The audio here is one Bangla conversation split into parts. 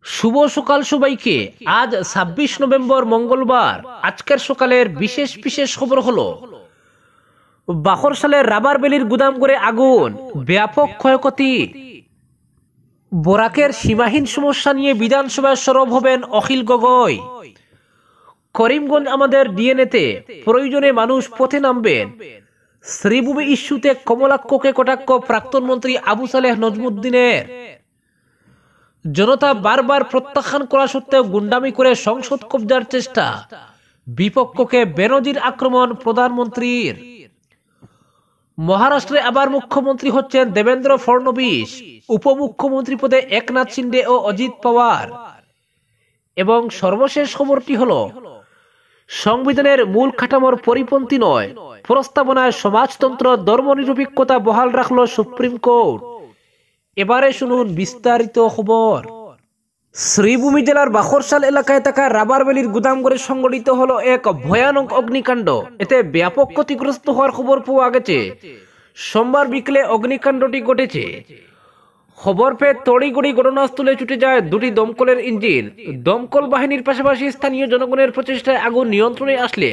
শুভ সকাল সবাইকে। আজ ২৬ নভেম্বর মঙ্গলবার। আজকের সকালের বিশেষ বিশেষ খবর হলো বাকরশালের রাবার বেলির গুদাম করে আগুন, ব্যাপক ক্ষয়ক্ষতি। বরাকের সীমাহীন সমস্যা নিয়ে বিধানসভায় সরব হবেন অখিল গগৈ। করিমগঞ্জ আমাদের ডিএনএতে, প্রয়োজনে মানুষ পথে নামবেন। শ্রীভূমি ইস্যুতে কমলাক্ষকে কটাক্ষ প্রাক্তন মন্ত্রী আবু সালেহ নজমুদ্দিনের। জনতা বারবার প্রত্যাখ্যান করা সত্ত্বেও গুন্ডামি করে সংসদ কবজার চেষ্টা, বিপক্ষকে বেনজির আক্রমণ প্রধানমন্ত্রীর। মহারাষ্ট্রে আবার মুখ্যমন্ত্রী হচ্ছেন দেবেন্দ্র ফড়নবিস, উপমুখ্যমন্ত্রী পদে একনাথ শিন্ডে ও অজিত পাওয়ার। এবং সর্বশেষ খবরটি হলো সংবিধানের মূল কাঠামোর পরিপন্থী নয়, প্রস্তাবনায় সমাজতন্ত্র ধর্মনিরপেক্ষতা বহাল রাখল সুপ্রিম কোর্ট। এবারে শুনুন বিস্তারিত খবর। শ্রীভূমি জেলার বাকরশাল এলাকায় থাকা রাবার বেলির গুদামঘরে সংঘটিত হলো এক ভয়ানক অগ্নিকাণ্ড। এতে ব্যাপক ক্ষতিগ্রস্ত হওয়ার খবর পাওয়া গেছে। সোমবার বিকেলে অগ্নিকাণ্ডটি ঘটেছে। খবর পেয়ে তড়িঘড়ি ঘটনাস্থলে ছুটে যায় দুটি দমকলের ইঞ্জিন। দমকল বাহিনীর পাশাপাশি স্থানীয় জনগণের প্রচেষ্টায় আগুন নিয়ন্ত্রণে আসলে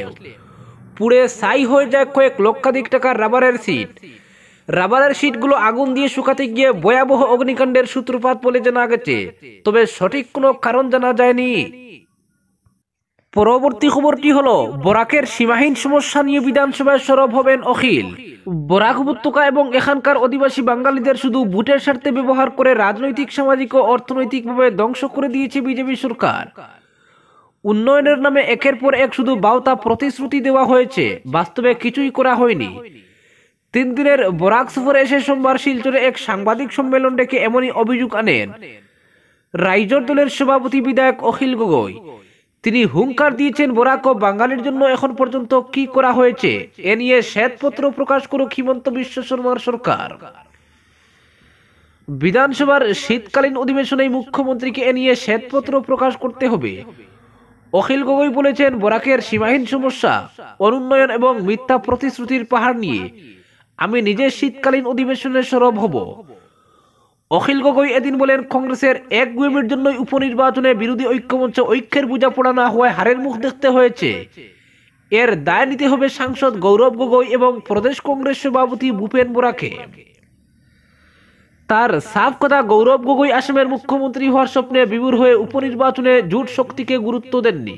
পুড়ে ছাই হয়ে যায় কয়েক লক্ষাধিক টাকার রাবারের সিট। রাবারের শীটগুলো আগুন দিয়ে শুকাতে গিয়ে ভয়াবহ অগ্নিকাণ্ডের সূত্রপাত বলে জানা গেছে, তবে সঠিক কোনো কারণ জানা যায়নি। পরবর্তী খবরটি হলো বরাকের সীমাহীন সমস্যা নিয়ে বিধানসভায় সরব হবেন অখিল। বরাক উপত্যকা এবং এখানকার অধিবাসী বাঙালিদের শুধু ভোটের স্বার্থে ব্যবহার করে রাজনৈতিক, সামাজিক ও অর্থনৈতিকভাবে ধ্বংস করে দিয়েছে বিজেপি সরকার। উন্নয়নের নামে একের পর এক শুধু বাউতা প্রতিশ্রুতি দেওয়া হয়েছে, বাস্তবে কিছুই করা হয়নি। 3 দিনের বরাক সফরে এসে সোমবার শিলচরে এক সাংবাদিক সম্মেলন ডেকে এমনই অভিযোগ আনেন রাইজর দলের সভাপতি বিধায়ক অখিল গগৈ। তিনি হুঙ্কার দিয়েছেন, বরাক ও বাঙালির জন্য এখন পর্যন্ত কি করা হয়েছে এ নিয়ে শ্বেতপত্র প্রকাশ করুক হিমন্ত বিশ্ব শর্মার সরকার। বিধানসভার শীতকালীন অধিবেশনে মুখ্যমন্ত্রীকে এ নিয়ে শ্বেতপত্র প্রকাশ করতে হবে। অখিল গগৈ বলেছেন, বরাকের সীমাহীন সমস্যা, অনুন্নয়ন এবং মিথ্যা প্রতিশ্রুতির পাহাড় নিয়ে আমি নিজে শীতকালীন অধিবেশনে সরব হব। অখিল গগৈ এদিন বলেন, কংগ্রেসের এক গুয়েমের জন্যই উপনির্বাচনে বিরোধী ঐক্যমঞ্চ ঐক্যের বোঝাপড়া না হওয়ায় হারের মুখ দেখতে হয়েছে। এর দায় নিতে হবে সাংসদ গৌরব গগৈ এবং প্রদেশ কংগ্রেস সভাপতি ভূপেন বরাকে। তার সাফ কথা, গৌরব গগৈ আসামের মুখ্যমন্ত্রী হওয়ার স্বপ্নে বিভোর হয়ে উপনির্বাচনে জোট শক্তিকে গুরুত্ব দেননি।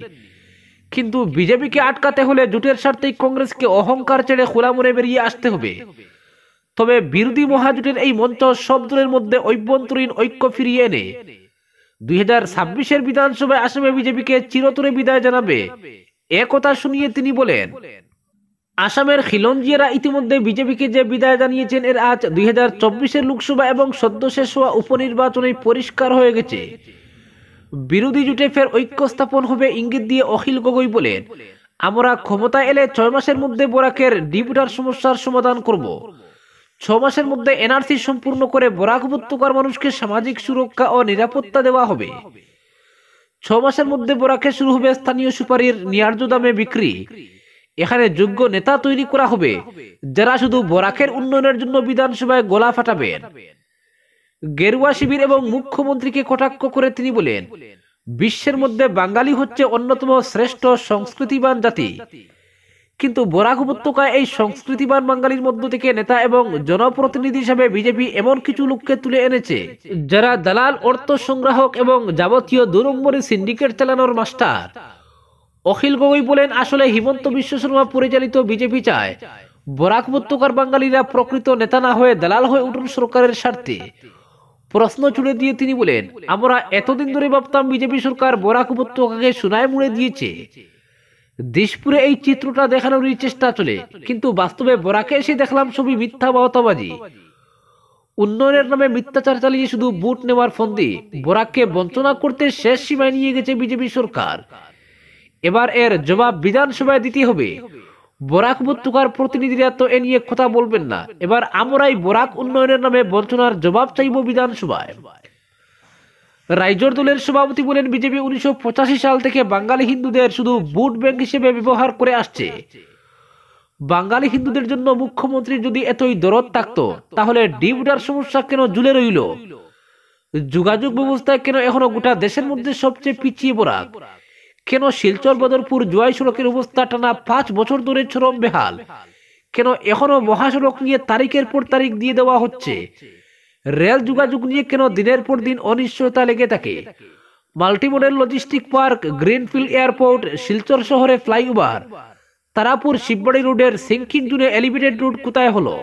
কিন্তু বিজেপিকে আটকাতে হলে জোটের স্বার্থেই কংগ্রেসকে অহংকার ছেড়ে খোলা মনে বেরিয়ে আসতে হবে। তবে বিরোধী মহাজোটের এই মঞ্চ সব দলের মধ্যে অভ্যন্তরীণ ঐক্য ফিরিয়ে এনে 2026-এর বিধানসভায় আসামে বিজেপিকে চিরতরে বিদায় জানাবে। একথা শুনিয়ে তিনি বলেন, আসামের খিলঞ্জিয়ারা ইতিমধ্যে বিজেপিকে যে বিদায় জানিয়েছেন এর আজ 2024-এর লোকসভা এবং সদ্য শেষ হওয়া উপনির্বাচনে পরিষ্কার হয়ে গেছে। বিরোধী জোটে ফের ঐক্য স্থাপন হবে ইঙ্গিত দিয়ে অখিল গগৈ বলেন, আমরা ক্ষমতায় এলে 6 মাসের মধ্যে বরাকের ডিপুটার সমস্যার সমাধান করব। 6 মাসের মধ্যে এনআরসি সম্পূর্ণ করে বরাক উপত্যকার মানুষকে সামাজিক সুরক্ষা ও নিরাপত্তা দেওয়া হবে। 6 মাসের মধ্যে বরাকে শুরু হবে স্থানীয় সুপারির ন্যায্য দামে বিক্রি। এখানে যোগ্য নেতা তৈরি করা হবে, যারা শুধু বরাকের উন্নয়নের জন্য বিধানসভায় গলা ফাটাবেন। গেরুয়া শিবির এবং মুখ্যমন্ত্রীকে কটাক্ষ করে তিনি বলেন, বিশ্বের মধ্যে বাঙালি হচ্ছে অন্যতম শ্রেষ্ঠ সংস্কৃতিবান জাতি, কিন্তু বরাক উপত্যকায় এই সংস্কৃতিবান বাঙালির মধ্য থেকে নেতা এবং জনপ্রতিনিধি হিসাবে বিজেপি এমন কিছু লোককে তুলে এনেছে যারা দালাল, অর্থ সংগ্রাহক এবং যাবতীয় 2 নম্বরে সিন্ডিকেট চালানোর মাস্টার। অখিল গগৈ বলেন, আসলে হিমন্ত বিশ্ব শর্মা পরিচালিত বিজেপি চায় বরাক উপত্যকার বাঙালিরা প্রকৃত নেতা না হয়ে দালাল হয়ে উঠুন সরকারের স্বার্থে। প্রশ্ন ছুড়ে দিয়ে তিনি বলেন, আমরা এতদিন ধরে ভাবতাম বিজেপি সরকার বরাক উপত্যকাকে সোনায় মুড়ে দিয়েছে। দিশপুরে এই চিত্রটা দেখানোরই চেষ্টা চলে, কিন্তু বাস্তবে বরাকে এসে দেখলাম সবই মিথ্যা বাওতাবাজি। উন্নয়নের নামে মিথ্যাচার চালিয়ে শুধু ভোট নেওয়ার ফন্দি বরাককে বঞ্চনা করতে শেষ সীমায় নিয়ে গেছে বিজেপি সরকার। এবার এর জবাব বিধানসভায় দিতে হবে। বরাক উপত্যকার প্রতিনিধিরা তো এ নিয়ে কথা বলবেন না। এবার আমরাই বরাক উন্নয়নের নামে বঞ্চনার জবাব চাইব বিধানসভায়। রাইজর দলের সভাপতি বলেন, বিজেপি 1985 সাল থেকে বাঙালি হিন্দুদের শুধু ভোট ব্যাংক হিসেবে ব্যবহার করে আসছে। বাঙালি হিন্দুদের জন্য মুখ্যমন্ত্রীর যদি এতই দরদ থাকতো, তাহলে ডিপুটার সমস্যা কেন ঝুলে রইল? যোগাযোগ ব্যবস্থায় কেন এখনো গোটা দেশের মধ্যে সবচেয়ে পিছিয়ে বরাক? কেন শিলচর বদরপুর জোয়াই সড়কের অবস্থা টানা 5 বছর ধরে চরম বেহাল? কেন এখনো মহাসড়ক নিয়ে তারিখের পর তারিখ দিয়ে দেওয়া হচ্ছে? রেল যোগাযোগ নিয়ে কেন দিনের পর দিন অনিশ্চয়তা লেগে থাকে? Multimodal logistic park, greenfield airport, Silchar শহরে ফ্লাইওভার, তারাপুর শিববাড়ি রোডের সিঙ্কিং জুনে এলিভেটেড রোড কোথায় হলো?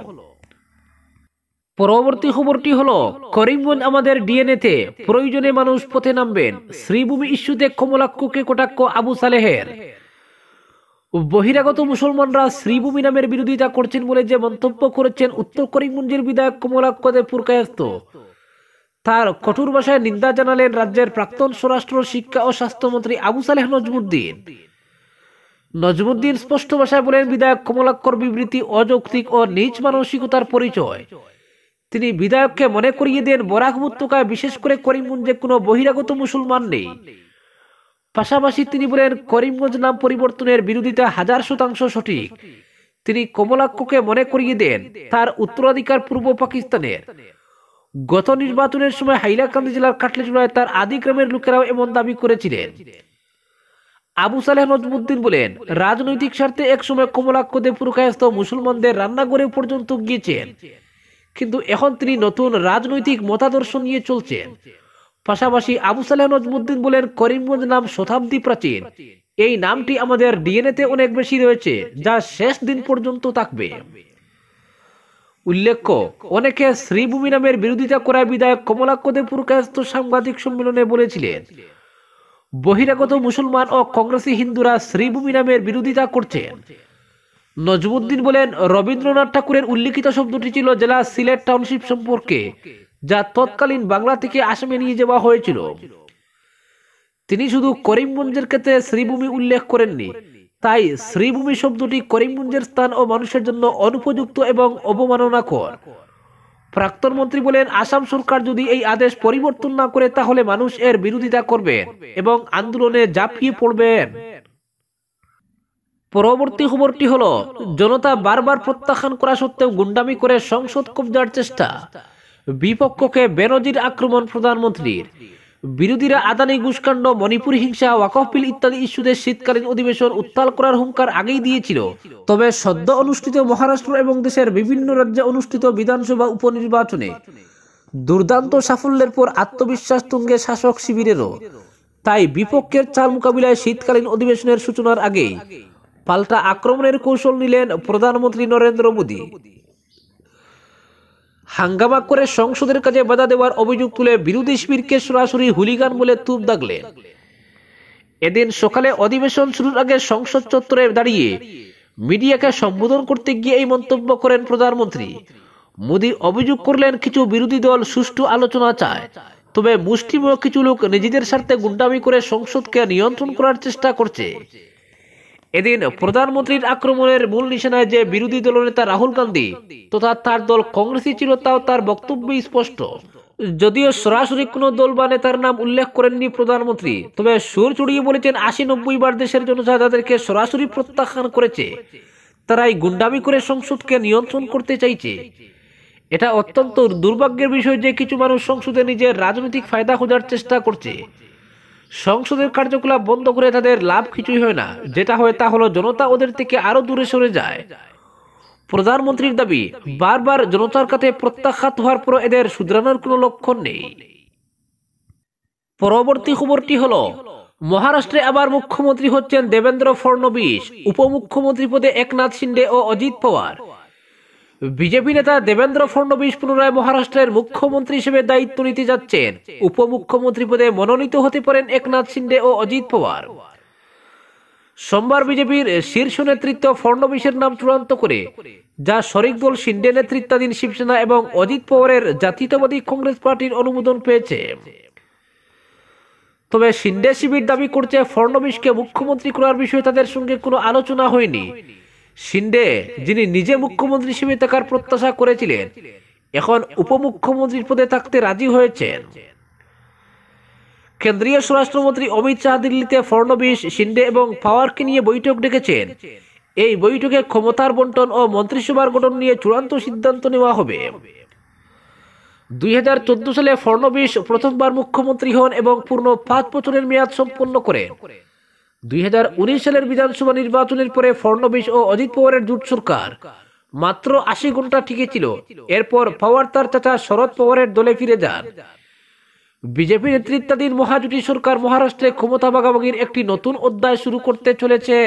পরবর্তী খবরটি হলো, করিমগঞ্জ আমাদের ডিএনএতে, প্রয়োজনে মানুষ পথে নামবেন। শ্রীভূমি ইস্যুতে কমলাক্ষকে কটাক্ষ আবু সালেহের। বহিরাগত মুসলমানরা শ্রীভূমি নামের বিরোধিতা করছেন বলে যে মন্তব্য করেছেন উত্তর করিমগঞ্জের বিধায়ক কমলাক্ষ দেব পুরকায়স্থ, তার কঠোর ভাষায় নিন্দা জানালেন রাজ্যের প্রাক্তন স্বরাষ্ট্র, শিক্ষা ও স্বাস্থ্যমন্ত্রী আবু সালেহ নজমুদ্দিন। নজমুদ্দিন স্পষ্ট ভাষায় বলেন, বিধায়ক কমলাক্ষর বিবৃতি অযৌক্তিক ও নিজ মানসিকতার পরিচয়। তিনি বিধায়ককে মনে করিয়ে দেন বরাক উপত্যকায় বিশেষ করে করিমগঞ্জে কোনো বহিরাগত মুসলমান নেই। পাশাপাশি তিনি বলেন, করিমগঞ্জ নাম পরিবর্তনের বিরোধিতা 1000% সঠিক। তিনি কমলাক্ষকে মনে করিয়ে দেন তার উত্তরাধিকার পূর্ব পাকিস্তানের। গত নির্বাচনের সময় হাইলাকান্দি জেলার কাটলিচুড়ায় তার আদি গ্রামের লোকেরাও এমন দাবি করেছিলেন। আবু সালেহ নজমুদ্দিন বলেন, রাজনৈতিক স্বার্থে একসময় কমলাক্ষ দেব পুরকায়স্থ মুসলমানদের রান্নাঘরে পর্যন্ত গিয়েছেন, কিন্তু এখন তিনি নতুন রাজনৈতিক মতাদর্শ নিয়ে চলছেন। পাশাপাশি আবু সালেহ নজমুদ্দিন বলেন, করিমগঞ্জ নাম শতাব্দী প্রাচীন। এই নামটি আমাদের ডিএনএতে অনেক বেশি রয়েছে, যা শেষ দিন পর্যন্ত থাকবে। উল্লেখ্য, অনেকে শ্রীভূমি নামের বিরোধিতা করায় বিধায়ক কমলাক্ষ দেব পুরকায়স্থ সাংবাদিক সম্মেলনে বলেছিলেন, বহিরাগত মুসলমান ও কংগ্রেসী হিন্দুরা শ্রীভূমি নামের বিরোধিতা করছেন। নজমুদ্দিন বলেন, রবীন্দ্রনাথ ঠাকুরের উল্লিখিত শব্দটি ছিল জেলা সিলেট টাউনশিপ সম্পর্কে, যা তৎকালীন বাংলা থেকে আসামে নিয়ে যাওয়া হয়েছিল। তিনি শুধু করিমগঞ্জের ক্ষেত্রে শ্রীভূমি উল্লেখ করেননি, তাই শ্রীভূমি শব্দটি করিমগঞ্জের স্থান ও মানুষের জন্য অনুপযুক্ত এবং অবমাননাকর। প্রাক্তন মন্ত্রী বলেন, আসাম সরকার যদি এই আদেশ পরিবর্তন না করে তাহলে মানুষ এর বিরোধিতা করবেন এবং আন্দোলনে ঝাঁপিয়ে পড়বেন। পরবর্তী খবরটি হলো, জনতা বারবার প্রত্যাখ্যান করা সত্ত্বেও গুন্ডামি করে সংসদ কবজার চেষ্টা, বিপক্ষকে বেনজির আক্রমণ প্রধানমন্ত্রীর। বিরোধীরা আদানি ঘুষকাণ্ড, মণিপুর হিংসা, ওয়াকফ বিল ইত্যাদি ইস্যুতে শীতকালীন অধিবেশন উত্তাল করার হুঙ্কার আগেই দিয়েছিল। তবে সদ্য অনুষ্ঠিত মহারাষ্ট্র এবং দেশের বিভিন্ন রাজ্যে অনুষ্ঠিত বিধানসভা উপনির্বাচনে দুর্দান্ত সাফল্যের পর আত্মবিশ্বাস তুঙ্গে শাসক শিবিরেরও। তাই বিপক্ষের চাল মোকাবিলায় শীতকালীন অধিবেশনের সূচনার আগেই পাল্টা আক্রমণের কৌশল নিলেন প্রধানমন্ত্রী নরেন্দ্র মোদী। হাঙ্গামা করে সংসদের কাজে বাধা দেওয়ার অভিযোগ তুলে বিরোধী শিবিরকে সরাসরি হুলিগান বলে তুপ দাগলেন। এদিন সকালে অধিবেশন শুরুর আগে সংসদ চত্বরে দাঁড়িয়ে মিডিয়াকে সম্বোধন করতে গিয়ে এই মন্তব্য করেন প্রধানমন্ত্রী। মোদী অভিযোগ করলেন, কিছু বিরোধী দল সুষ্ঠু আলোচনা চায়, তবে মুষ্টিমেয় কিছু লোক নিজেদের স্বার্থে গুন্ডামি করে সংসদকে নিয়ন্ত্রণ করার চেষ্টা করছে। এদিন প্রধানমন্ত্রীর আক্রমণের মূল নিশানায় যে বিরোধী দলনেতা রাহুল গান্ধী তথা তার দল কংগ্রেসই ছিল, তাও তার বক্তব্যে স্পষ্ট। যদিও সরাসরি কোনো দল বা নেতার নাম উল্লেখ করেননি প্রধানমন্ত্রী, তবে সুর চড়িয়ে বলেছেন 80-90 বার দেশের জনতা যাদেরকে সরাসরি প্রত্যাখ্যান করেছে, তারাই গুন্ডামি করে সংসদকে নিয়ন্ত্রণ করতে চাইছে। এটা অত্যন্ত দুর্ভাগ্যের বিষয় যে কিছু মানুষ সংসদে নিজের রাজনৈতিক ফায়দা খোঁজার চেষ্টা করছে। সংসদের কার্যকলাপ বন্ধ করে তাদের লাভ কিছুই হয় না, যেটা হয় তা হলো জনতা ওদের থেকে আরো দূরে সরে যায়। প্রধানমন্ত্রীর দাবি, বারবার জনতার কাছে প্রত্যাখ্যাত হওয়ার পর এদের শুধরানোর কোনো লক্ষণ নেই। পরবর্তী খবরটি হলো, মহারাষ্ট্রে আবার মুখ্যমন্ত্রী হচ্ছেন দেবেন্দ্র ফডনবিস, উপমুখ্যমন্ত্রী পদে একনাথ শিন্ডে ও অজিত পাওয়ার। বিজেপি নেতা দেবেন্দ্র ফডনবিস পুনরায় মহারাষ্ট্রের মুখ্যমন্ত্রী হিসেবে দায়িত্ব নিতে যাচ্ছেন। উপমুখ্যমন্ত্রী পদে মনোনীত হতে পারেন একনাথ শিন্ডে ও অজিত পাওয়ার। সোমবার বিজেপির শীর্ষ নেতৃত্ব ফডনবিসের নাম চূড়ান্ত করে, যা শরিক দল শিন্ডে নেতৃত্বাধীন শিবসেনা এবং অজিত পাওয়ারের জাতীয়তাবাদী কংগ্রেস পার্টির অনুমোদন পেয়েছে। তবে শিন্ডে শিবির দাবি করছে ফডনবিসকে মুখ্যমন্ত্রী করার বিষয়ে তাদের সঙ্গে কোনো আলোচনা হয়নি। শিন্ডে, যিনি নিজে মুখ্যমন্ত্রী হিসেবে থাকার প্রত্যাশা করেছিলেন, এখন উপমুখ্যমন্ত্রীর পদে থাকতে রাজি হয়েছেন। কেন্দ্রীয় স্বরাষ্ট্রমন্ত্রী অমিত শাহ দিল্লিতে ফডনবিস, শিন্ডে এবং পাওয়ারকে নিয়ে বৈঠক ডেকেছেন। এই বৈঠকে ক্ষমতার বন্টন ও মন্ত্রিসভার গঠন নিয়ে চূড়ান্ত সিদ্ধান্ত নেওয়া হবে। 2014 সালে ফড়নবিস প্রথমবার মুখ্যমন্ত্রী হন এবং পূর্ণ 5 বছরের মেয়াদ সম্পন্ন করেন। 2019 সালের বিধানসভা নির্বাচনের পরে ফড়নবিস ও অজিত পাওয়ারের জোট সরকার মাত্র 80 ঘন্টা টিকে ছিল। এরপর পাওয়ার তার চাচা শরদ পাওয়ারের দলে ফিরে যান। বিজেপি নেতৃত্বাধীন মহাজোটী সরকার মহারাষ্ট্রে ক্ষমতা ভাগাভাগির একটি নতুন অধ্যায় শুরু করতে চলেছে।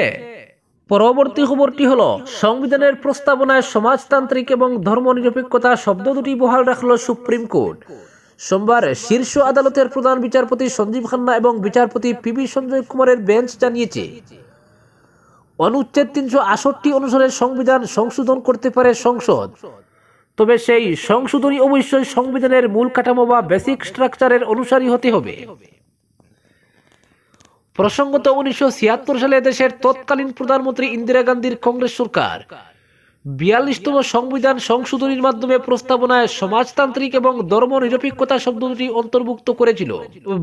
পরবর্তী খবরটি হলো, সংবিধানের প্রস্তাবনায় সমাজতান্ত্রিক এবং ধর্মনিরপেক্ষতা শব্দ দুটি বহাল রাখল সুপ্রিম কোর্ট। সোমবার শীর্ষ আদালতের প্রধান বিচারপতি সঞ্জীব খান্না এবং বিচারপতি পিবি সঞ্জয় কুমারের বেঞ্চ জানিয়েছে, অনুচ্ছেদ 368 অনুসারে সংবিধান সংশোধন করতে পারে সংসদ, তবে সেই সংশোধনী অবশ্যই সংবিধানের মূল কাঠামো বা বেসিক স্ট্রাকচারের অনুসারী হতে হবে। প্রসঙ্গত 1976 সালে দেশের তৎকালীন প্রধানমন্ত্রী ইন্দিরা গান্ধীর কংগ্রেস সরকার 42তম সংবিধান সংশোধনীর মাধ্যমে প্রস্তাবনায় সমাজতান্ত্রিক এবং ধর্মনিরপেক্ষতা শব্দ দুটি অন্তর্ভুক্ত করেছিল।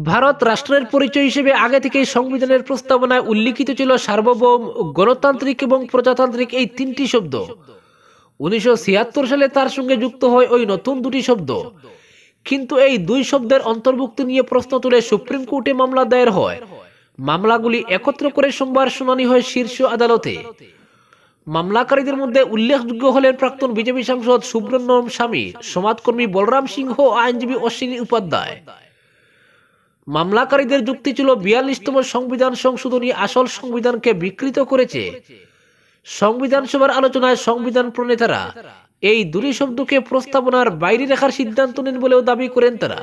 ভারত রাষ্ট্রের পরিচয় হিসেবে আগে থেকেই সংবিধানের প্রস্তাবনায় উল্লিখিত ছিল সার্বভৌম, গণতান্ত্রিক এবং প্রজাতান্ত্রিক এই তিনটি শব্দ। 1976 সালে তার সঙ্গে যুক্ত হয় ওই নতুন দুটি শব্দ, কিন্তু এই দুই শব্দের অন্তর্ভুক্তি নিয়ে প্রশ্ন তুলে সুপ্রিম কোর্টে মামলা দায়ের হয়। মামলাগুলি একত্র করে সোমবার শুনানি হয় শীর্ষ আদালতে। মামলাকারীদের মধ্যে উল্লেখযোগ্য হলেন প্রাক্তন বিজেপি সাংসদ সুব্রহ্মণ্যম স্বামী, সমাজকর্মী বলরাম সিংহ ও আইনজীবী অশ্বিনী উপাধ্যায়। মামলাকারীদের যুক্তি ছিল 42তম সংবিধান সংশোধনী আসল সংবিধানকে বিকৃত করেছে। সংবিধান সভার আলোচনায় সংবিধান প্রণেতারা এই দুটি শব্দকে প্রস্তাবনার বাইরে রাখার সিদ্ধান্ত নেন বলেও দাবি করেন তারা,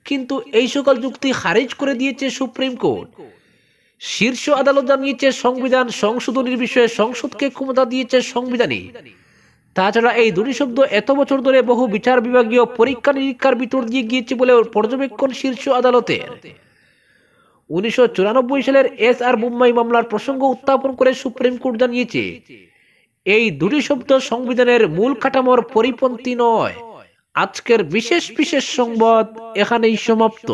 কিন্তু এই সকল যুক্তি খারিজ করে দিয়েছে সুপ্রিম কোর্ট। শীর্ষ আদালত জানিয়েছে, সংবিধান সংশোধনীর বিষয়ে সংসদকে ক্ষমতা দিয়েছে সংবিধানই। তাছাড়া এই দুটি শব্দ এত বছর ধরে বহু বিচার বিভাগীয় পরীক্ষা নিরীক্ষার ভিতর দিয়ে গিয়েছে বলে পর্যবেক্ষণ শীর্ষ আদালতের। 1994 সালের SR মুম্বাই মামলার প্রসঙ্গ উত্থাপন করে সুপ্রিম কোর্ট জানিয়েছে, এই দুটি শব্দ সংবিধানের মূল কাঠামোর পরিপন্থী নয়। আজকের বিশেষ সংবাদ এখানেই সমাপ্ত।